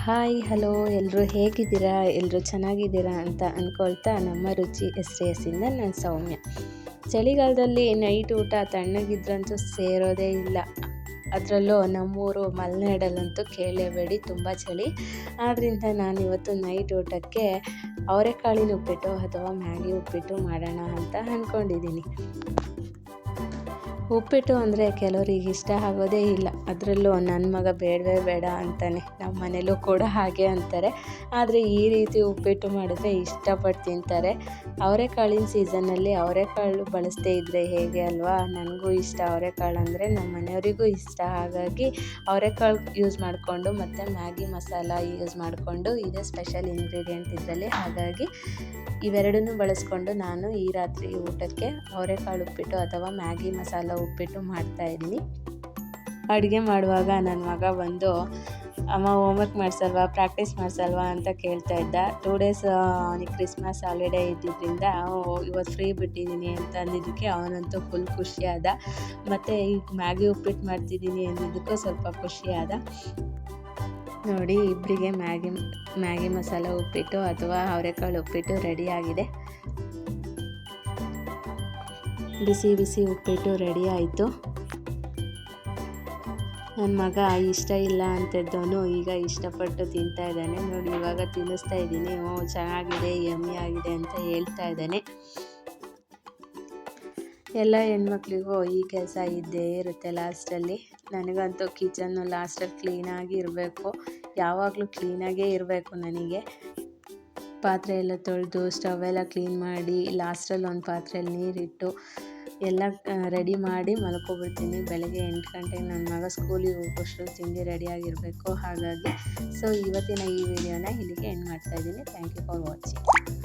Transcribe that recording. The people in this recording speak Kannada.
ಹಾಯ್ ಹಲೋ ಎಲ್ಲರೂ ಹೇಗಿದ್ದೀರಾ? ಎಲ್ಲರೂ ಚೆನ್ನಾಗಿದ್ದೀರಾ ಅಂತ ಅಂದ್ಕೊಳ್ತಾ ನಮ್ಮ ರುಚಿ ಎಸ್.ಇಂದ ನಾನು ಸೌಮ್ಯ. ಚಳಿಗಾಲದಲ್ಲಿ ನೈಟ್ ಊಟ ತಣ್ಣಗಿದ್ರಂತೂ ಸೇರೋದೇ ಇಲ್ಲ. ಅದರಲ್ಲೂ ನಮ್ಮೂರು ಮಲೆನಾಡಲ್ಲಂತೂ ಕೇಳಲೇಬೇಡಿ, ತುಂಬ ಚಳಿ. ಆದ್ದರಿಂದ ನಾನಿವತ್ತು ನೈಟ್ ಊಟಕ್ಕೆ ಅವರೆಕಾಳಿನ ಉಪ್ಪಿಟ್ಟು ಅಥವಾ ಮ್ಯಾಗಿ ಉಪ್ಪಿಟ್ಟು ಮಾಡೋಣ ಅಂತ ಅಂದ್ಕೊಂಡಿದ್ದೀನಿ. ಉಪ್ಪಿಟ್ಟು ಅಂದರೆ ಕೆಲವರಿಗೆ ಇಷ್ಟ ಆಗೋದೇ ಇಲ್ಲ. ಅದರಲ್ಲೂ ನನ್ನ ಮಗ ಬೇಡವೇ ಬೇಡ ಅಂತಾನೆ. ನಮ್ಮ ಮನೇಲೂ ಕೂಡ ಹಾಗೆ ಅಂತಾರೆ. ಆದರೆ ಈ ರೀತಿ ಉಪ್ಪಿಟ್ಟು ಮಾಡಿದ್ರೆ ಇಷ್ಟಪಟ್ಟು ತಿಂತಾರೆ. ಅವರೆಕಾಳಿನ ಸೀಸನ್ನಲ್ಲಿ ಅವರೆಕಾಳು ಬಳಸದೇ ಇದ್ದರೆ ಹೇಗೆ ಅಲ್ವಾ? ನನಗೂ ಇಷ್ಟ ಅವರೆಕಾಳು ಅಂದರೆ, ನಮ್ಮ ಮನೆಯವರಿಗೂ ಇಷ್ಟ. ಹಾಗಾಗಿ ಅವರೆಕಾಳು ಯೂಸ್ ಮಾಡಿಕೊಂಡು ಮತ್ತು ಮ್ಯಾಗಿ ಮಸಾಲ ಯೂಸ್ ಮಾಡಿಕೊಂಡು ಇದೇ ಸ್ಪೆಷಲ್ ಇಂಗ್ರೀಡಿಯೆಂಟ್ ಇದರಲ್ಲಿ. ಹಾಗಾಗಿ ಇವೆರಡನ್ನೂ ಬಳಸ್ಕೊಂಡು ನಾನು ಈ ರಾತ್ರಿ ಊಟಕ್ಕೆ ಅವರೆಕಾಳು ಉಪ್ಪಿಟ್ಟು ಅಥವಾ ಮ್ಯಾಗಿ ಮಸಾಲ ಉಪ್ಪಿಟ್ಟು ಮಾಡ್ತಾಯಿದ್ದೀನಿ. ಅಡುಗೆ ಮಾಡುವಾಗ ನನ್ನ ಮಗ ಬಂದು, ಅಮ್ಮ ಹೋಮ್ವರ್ಕ್ ಮಾಡಿಸಲ್ವಾ, ಪ್ರಾಕ್ಟೀಸ್ ಮಾಡಿಸಲ್ವಾ ಅಂತ ಕೇಳ್ತಾ ಇದ್ದ. 2 ಡೇಸ್ ಅವನಿಗೆ ಕ್ರಿಸ್ಮಸ್ ಹಾಲಿಡೇ ಇದ್ದಿದ್ದರಿಂದ ಇವತ್ತು ಫ್ರೀ ಬಿಟ್ಟಿದ್ದೀನಿ ಅಂತ ಅಂದಿದ್ದಕ್ಕೆ ಅವನಂತೂ ಫುಲ್ ಖುಷಿಯಾದ. ಮತ್ತು ಈಗ ಮ್ಯಾಗಿ ಉಪ್ಪಿಟ್ಟು ಮಾಡ್ತಿದ್ದೀನಿ ಅಂದಿದ್ದಕ್ಕೂ ಸ್ವಲ್ಪ ಖುಷಿಯಾದ. ನೋಡಿ, ಇಬ್ಬರಿಗೆ ಮ್ಯಾಗಿ ಮಸಾಲ ಉಪ್ಪಿಟ್ಟು ಅಥವಾ ಅವರೆಕಾಳು ಉಪ್ಪಿಟ್ಟು ರೆಡಿಯಾಗಿದೆ. ಬಿಸಿ ಬಿಸಿ ಉಪ್ಪಿಟ್ಟು ರೆಡಿ ಆಯಿತು. ನನ್ನ ಮಗ ಇಷ್ಟ ಇಲ್ಲ ಅಂತಿದ್ದವನು ಈಗ ಇಷ್ಟಪಟ್ಟು ತಿಂತಾ ಇದ್ದಾನೆ. ನೋಡಿ, ಇವಾಗ ತಿನ್ನಿಸ್ತಾ ಇದ್ದೀನಿ. ಚೆನ್ನಾಗಿದೆ, ಯಮ್ಮಿ ಆಗಿದೆ ಅಂತ ಹೇಳ್ತಾ ಇದ್ದಾನೆ. ಎಲ್ಲ ಹೆಣ್ಮಕ್ಳಿಗೂ ಈ ಕೆಲಸ ಇದ್ದೇ ಇರುತ್ತೆ ಲಾಸ್ಟಲ್ಲಿ. ನನಗಂತೂ ಕಿಚನ್ನು ಲಾಸ್ಟಲ್ಲಿ ಕ್ಲೀನಾಗಿ ಇರಬೇಕು, ಯಾವಾಗಲೂ ಕ್ಲೀನಾಗೇ ಇರಬೇಕು ನನಗೆ. ಪಾತ್ರೆ ಎಲ್ಲ ತೊಳೆದು ಸ್ಟವ್ ಎಲ್ಲ ಕ್ಲೀನ್ ಮಾಡಿ ಲಾಸ್ಟಲ್ಲಿ ಒಂದು ಪಾತ್ರೆಯಲ್ಲಿ ನೀರಿಟ್ಟು ಎಲ್ಲ ರೆಡಿ ಮಾಡಿ ಮಲ್ಕೊಬಿಡ್ತೀನಿ. ಬೆಳಗ್ಗೆ 8 ಗಂಟೆಗೆ ನನ್ನ ಮಗ ಸ್ಕೂಲಿಗೆ ಹೋಗೋಷ್ಟು ತಿಂಡಿ ರೆಡಿಯಾಗಿರಬೇಕು. ಹಾಗಾಗಿ ಇವತ್ತಿನ ಈ ವಿಡಿಯೋನ ಇಲ್ಲಿಗೆ ಎಂಡ್ ಮಾಡ್ತಾಯಿದ್ದೀನಿ. Thank you for watching.